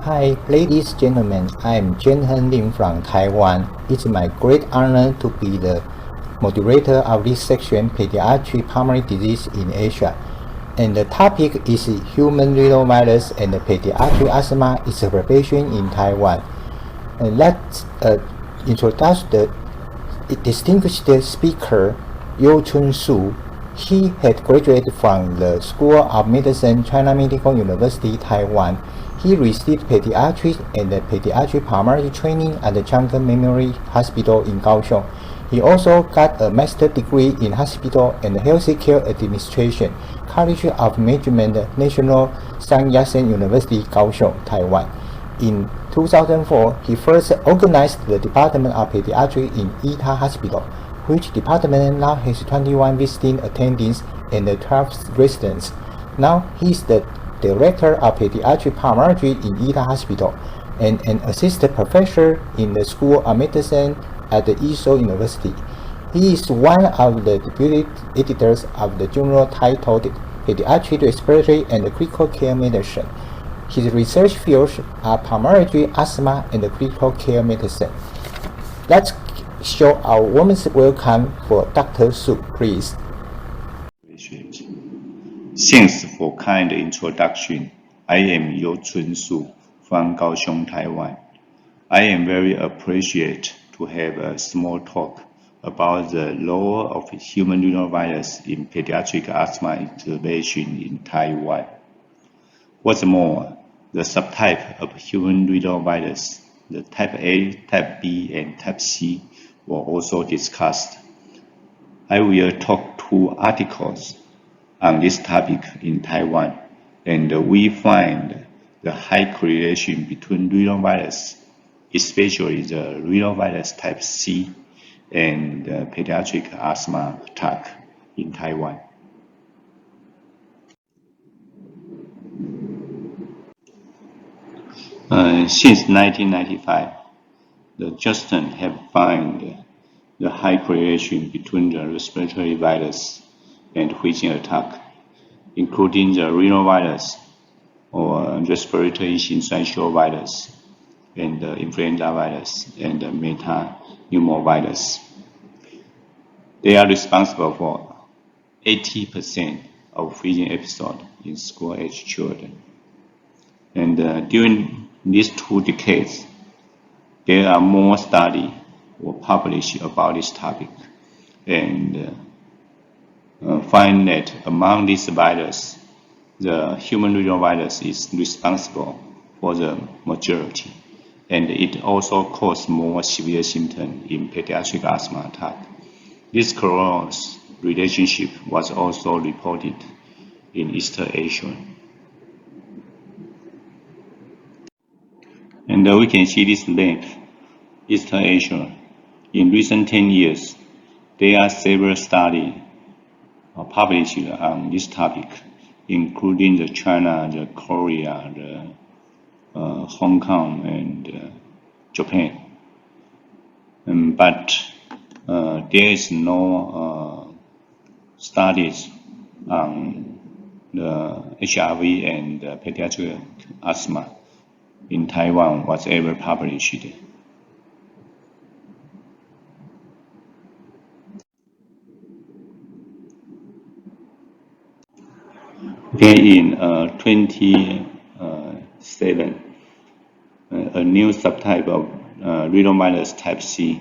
Hi, ladies and gentlemen. I'm Jianheng Lin from Taiwan. It's my great honor to be the moderator of this section, Pediatric Pulmonary Disease in Asia. And the topic is human rhinovirus and pediatric asthma exacerbation in Taiwan. And let's introduce the distinguished speaker, Yo Chun Su. He had graduated from the School of Medicine, China Medical University, Taiwan. He received pediatric and pediatric pulmonary training at the Chang'e Memorial Hospital in Kaohsiung. He also got a master's degree in hospital and healthcare administration, College of Management, National Sun Yat-sen University, Kaohsiung, Taiwan. In 2004, he first organized the Department of Pediatrics in Ita Hospital, which department now has 21 visiting attendings and 12 residents. Now he is the Director of Pediatric Pulmonology in Ita Hospital and an assistant professor in the School of Medicine at the Yisu University. He is one of the deputy editors of the journal titled Pediatric Respiratory and Critical Care Medicine. His research fields are pulmonology, asthma, and critical care medicine. Let's show our warmest welcome for Dr. Su, please. Thanks for kind introduction. I am Yo Chun Su from Kaohsiung, Taiwan. I am very appreciated to have a small talk about the role of human rhinovirus in pediatric asthma exacerbation in Taiwan. What's more, the subtype of human rhinovirus, the type A, type B, and type C, were also discussed. I will talk 2 articles on this topic in Taiwan, and we find the high correlation between rhinovirus, especially the rhinovirus type C, and pediatric asthma attack in Taiwan. Since 1995, the Justin have found the high correlation between the respiratory virus and wheezing attack, including the rhinovirus or respiratory syncytial virus and the influenza virus and the metapneumovirus. They are responsible for 80% of wheezing episodes in school-age children. And during these 2 decades, there are more studies were published about this topic, and find that among these viruses, the human rhinovirus is responsible for the majority, and it also causes more severe symptoms in pediatric asthma attack. This close relationship was also reported in East Asia. And we can see this map, East Asia. In recent 10 years, there are several studies published on this topic, including the China, the Korea, the Hong Kong, and Japan. But there is no studies on the HIV and pediatric asthma in Taiwan was ever published. Okay, in 2007, a new subtype of rhinovirus type C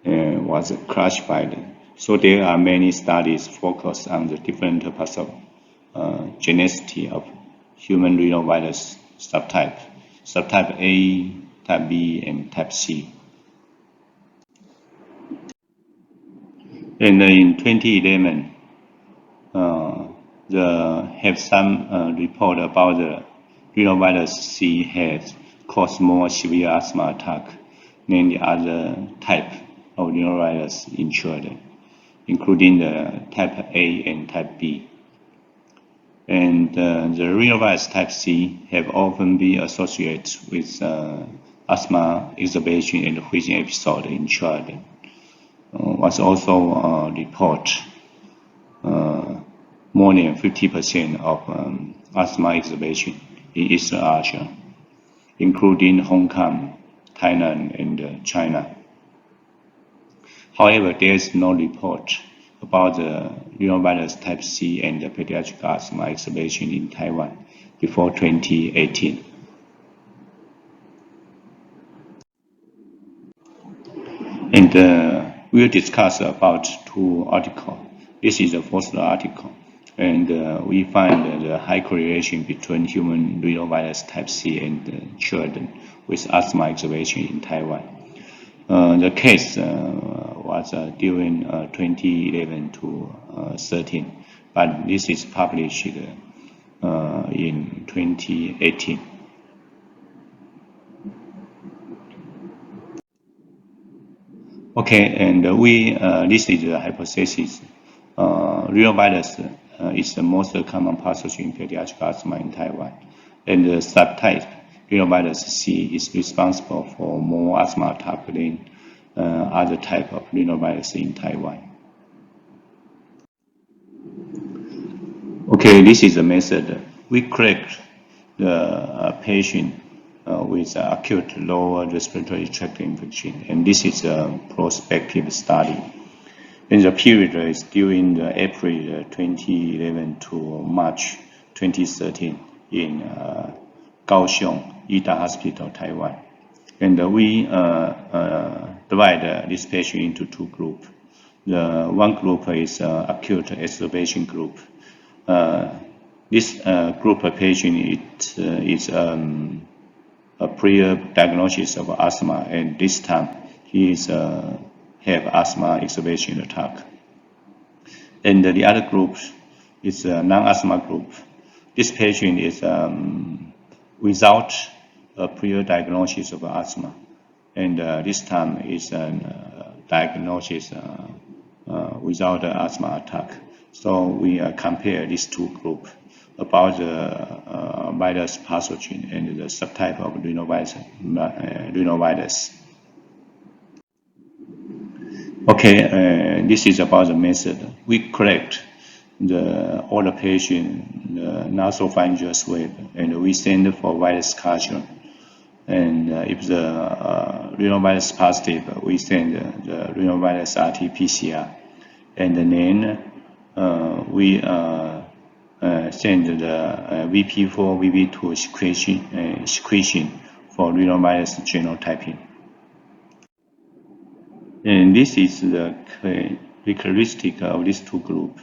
was classified. So there are many studies focused on the different pathogenicity of human rhinovirus subtype A, type B, and type C. And in 2011, have some report about the rhinovirus C has caused more severe asthma attack than the other type of rhinovirus in children, including the type A and type B. And the rhinovirus type C have often been associated with asthma exacerbation and wheezing episode in children. Was also report more than 50% of asthma exacerbation in East Asia. including Hong Kong, Thailand, and China. However, there is no report about the rhinovirus type C and the pediatric asthma exacerbation in Taiwan before 2018. And we'll discuss about two articles. This is the first article, and we find the high correlation between human rhinovirus type C and children with asthma exacerbation in Taiwan. The case was during 2011 to 13, but this is published in 2018. Okay, and this is the hypothesis. Rhinovirus is the most common pathogen in pediatric asthma in Taiwan, and the subtype rhinovirus C is responsible for more asthma attack than other type of rhinovirus in Taiwan. Okay, this is the method. We collect the patient with acute lower respiratory tract infection, and this is a prospective study. And the period is during the April 2011 to March 2013 in Kaohsiung Ida Hospital, Taiwan. And we divide this patient into two groups. The one group is acute exacerbation group. This group of patient is a prior diagnosis of asthma, and this time he is have asthma exacerbation attack. And the other group is a non-asthma group. This patient is without a prior diagnosis of asthma, and this time is a diagnosis without an asthma attack. So we compare these two groups about the virus pathogen and the subtype of rhinovirus. Okay, this is about the method. We collect all the patient nasopharyngeal swab, and we send for virus culture. And if the rhinovirus positive, we send the rhinovirus RT-PCR, and then we send the VP4, VP2 sequencing for rhinovirus genotyping. And this is the characteristic of these two groups.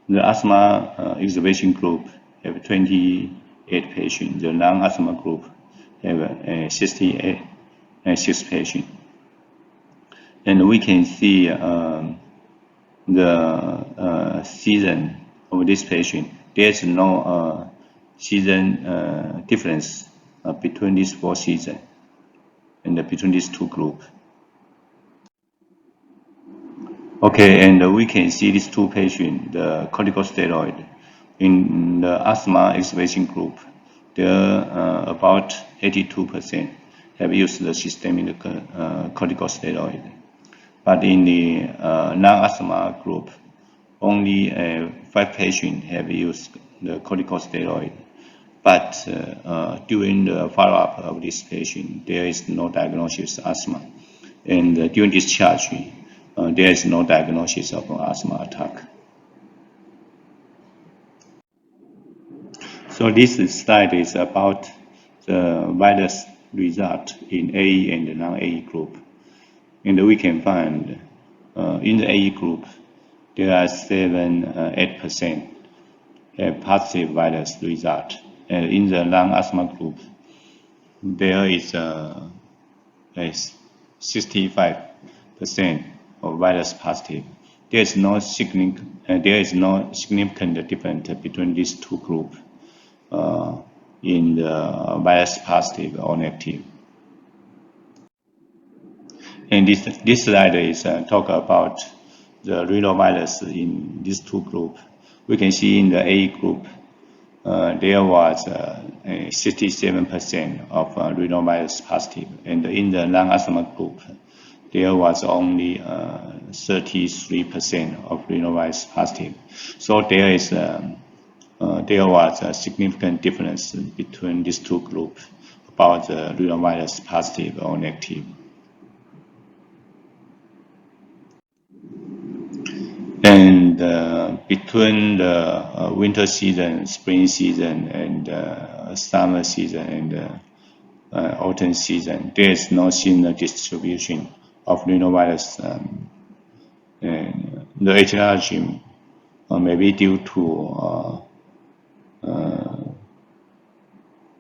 The asthma exacerbation group have 28 patients. The non-asthma group have 66 patients. And we can see the season of this patient. There is no season difference between these four seasons and between these two groups. Okay, and we can see these two patients, the corticosteroid. In the asthma exacerbation group, there about 82% have used the systemic corticosteroid. But in the non-asthma group, only 5 patients have used the corticosteroid. But during the follow-up of this patient, there is no diagnosis of asthma. And during discharge, there is no diagnosis of asthma attack. So this slide is about the virus result in AE and the non-AE group. And we can find in the AE group, there are 8% have positive virus result. And in the non-asthma group, there is 65% of virus positive. There is no significant difference between these two groups in the virus positive or negative. And this slide is talk about the rhinovirus in these two groups. We can see in the A group, there was 67% of rhinovirus positive, and in the non-asthma group, there was only 33% of rhinovirus positive. So there was a significant difference between these two groups about the rhinovirus positive or negative. And between the winter season, spring season, and summer season, and autumn season, there is no similar distribution of rhinovirus. And the etiology may be due to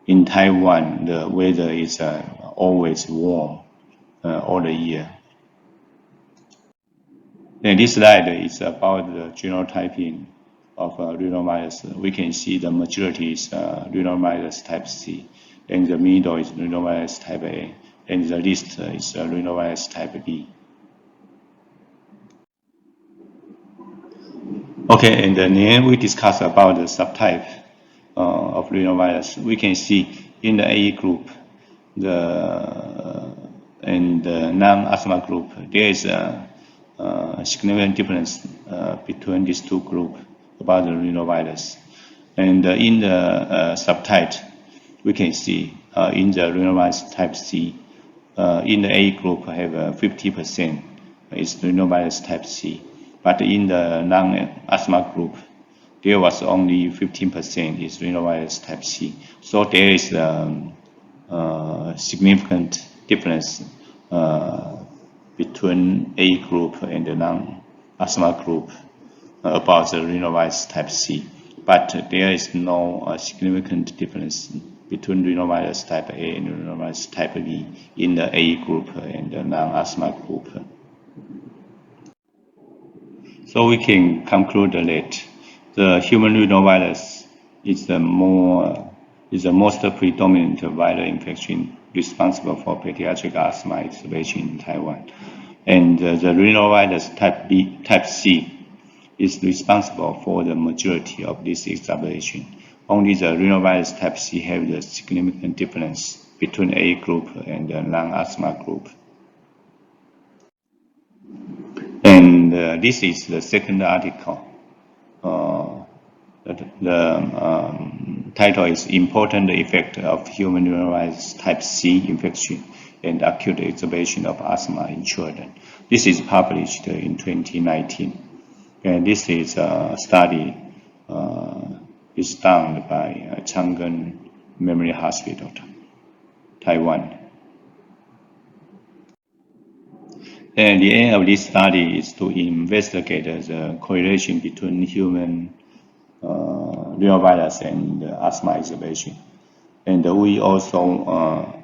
in Taiwan, the weather is always warm all the year. And this slide is about the genotyping of rhinovirus. We can see the majority is rhinovirus type C, and the middle is rhinovirus type A, and the least is rhinovirus type B. Okay, and then we discuss about the subtype of rhinovirus. We can see in the A group, and the non-asthma group, there is a significant difference between these two groups about the rhinovirus. And in the subtype, we can see in the rhinovirus type C, in the A group have 50% is rhinovirus type C, but in the non-asthma group, there was only 15% is rhinovirus type C. So there is significant difference between A group and the non-asthma group about the rhinovirus type C. But there is no significant difference between rhinovirus type A and rhinovirus type B in the A group and the non-asthma group. So we can conclude that the human rhinovirus is the most predominant viral infection responsible for pediatric asthma exacerbation in Taiwan. And the rhinovirus type C is responsible for the majority of this exacerbation. Only the rhinovirus type C have the significant difference between A group and the non-asthma group. And this is the second article. The title is Important Effect of Human Rhinovirus Type C Infection and Acute Exacerbation of Asthma in Children. This is published in 2019. And this is a study is done by Chang'an Memory Hospital, Taiwan. And the aim of this study is to investigate the correlation between human rhinovirus and asthma exacerbation. And we also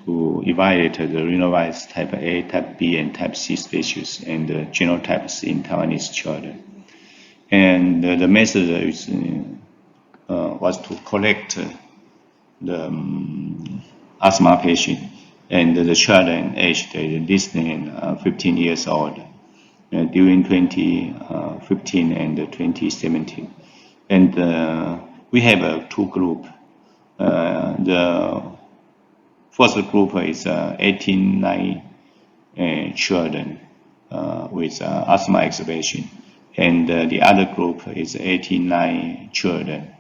to evaluate the rhinovirus type A, type B, and type C species and the genotypes in Taiwanese children. And the method is, was to collect the asthma patient and the children aged less than 15 years old during 2015 and 2017. And we have two groups. The first group is 89 children with asthma exacerbation, and the other group is 89 children,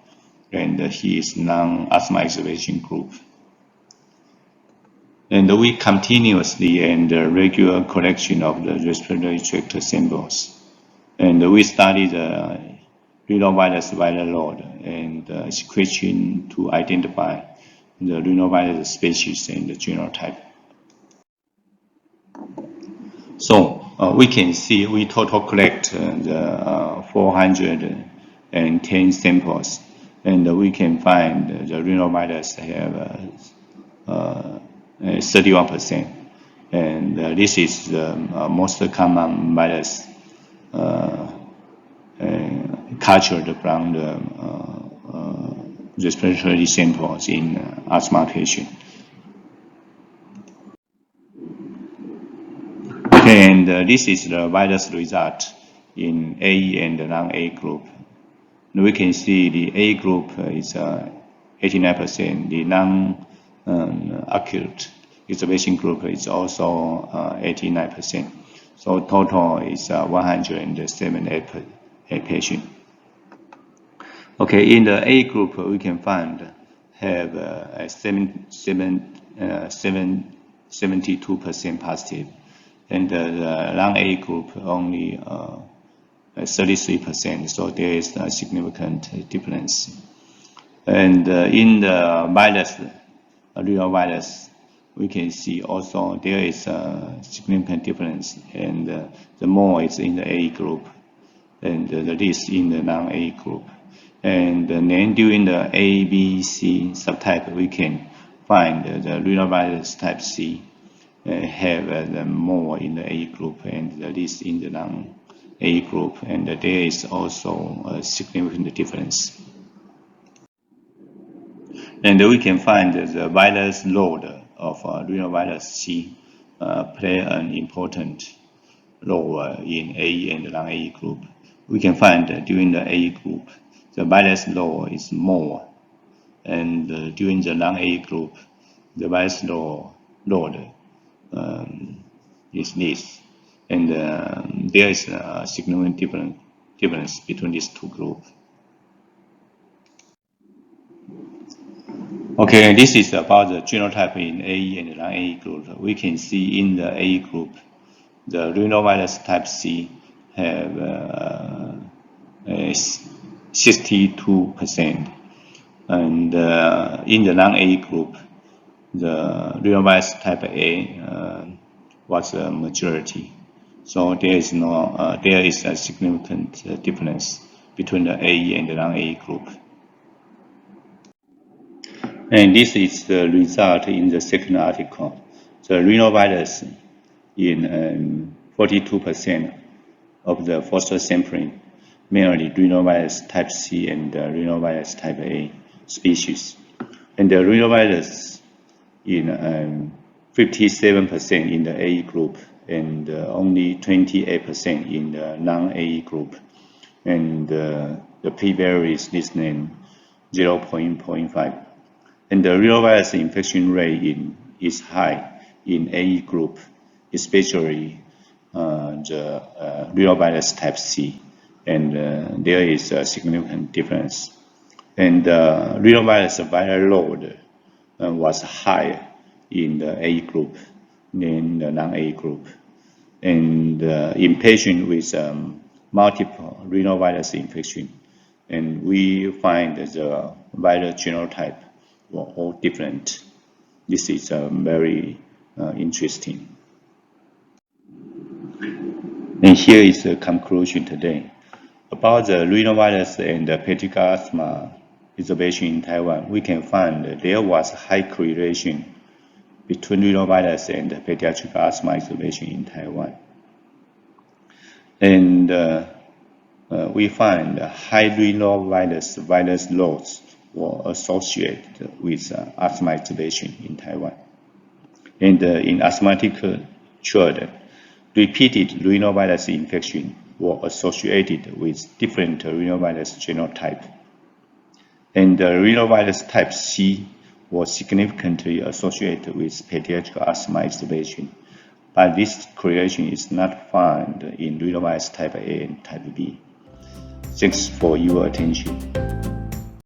and he is non-asthma exacerbation group. And we continuously and regular collection of the respiratory tract samples, and we study the rhinovirus viral load and sequencing to identify the rhinovirus species and the genotype. So we can see we total collect the 410 samples, and we can find the rhinovirus have 31%, and this is the most common virus cultured from the respiratory samples in asthma patients. And this is the virus result in A and the non-A group. And we can see the A group is 89%, the non-acute exacerbation group is also 89%. So total is 178 patients. Okay, in the A group, we can find have a 72% positive, and the non-A group only 33%. So there is a significant difference. And in the virus, rhinovirus, we can see also there is a significant difference, and the more is in the A group, and the least in the non-A group. And then during the A, B, C subtype, we can find the rhinovirus type C have the more in the A group and the least in the non-A group, and there is also a significant difference. And we can find the virus load of rhinovirus C play an important role in A and non-A group. We can find that during the A group, the virus load is more, and during the non-A group, the virus load is less, and there is a significant difference between these two groups. Okay, this is about the genotype in A and non-A group. We can see in the A group, the rhinovirus type C have 62%, and in the non-A group, the rhinovirus type A was a majority. So there is a significant difference between the A and the non-A group. And this is the result in the second article. The rhinovirus in 42% of the foster sampling, mainly rhinovirus type C and rhinovirus type A species. And the rhinovirus in 57% in the A group and only 28% in the non-A group. And the p-value is less than 0.05. And the rhinovirus infection rate is high in A group, especially the rhinovirus type C, and there is a significant difference. And the rhinovirus viral load was higher in the A group than the non-A group. And in patients with multiple rhinovirus infection, and we find the viral genotype were all different. This is very interesting. And here is the conclusion today. About the rhinovirus and the pediatric asthma observation in Taiwan, we can find that there was high correlation between rhinovirus and the pediatric asthma observation in Taiwan. And we find high rhinovirus virus loads were associated with asthma observation in Taiwan. And in asthmatic children, repeated rhinovirus infection were associated with different rhinovirus genotype. And the rhinovirus type C was significantly associated with pediatric asthma observation, but this correlation is not found in rhinovirus type A and type B. Thanks for your attention.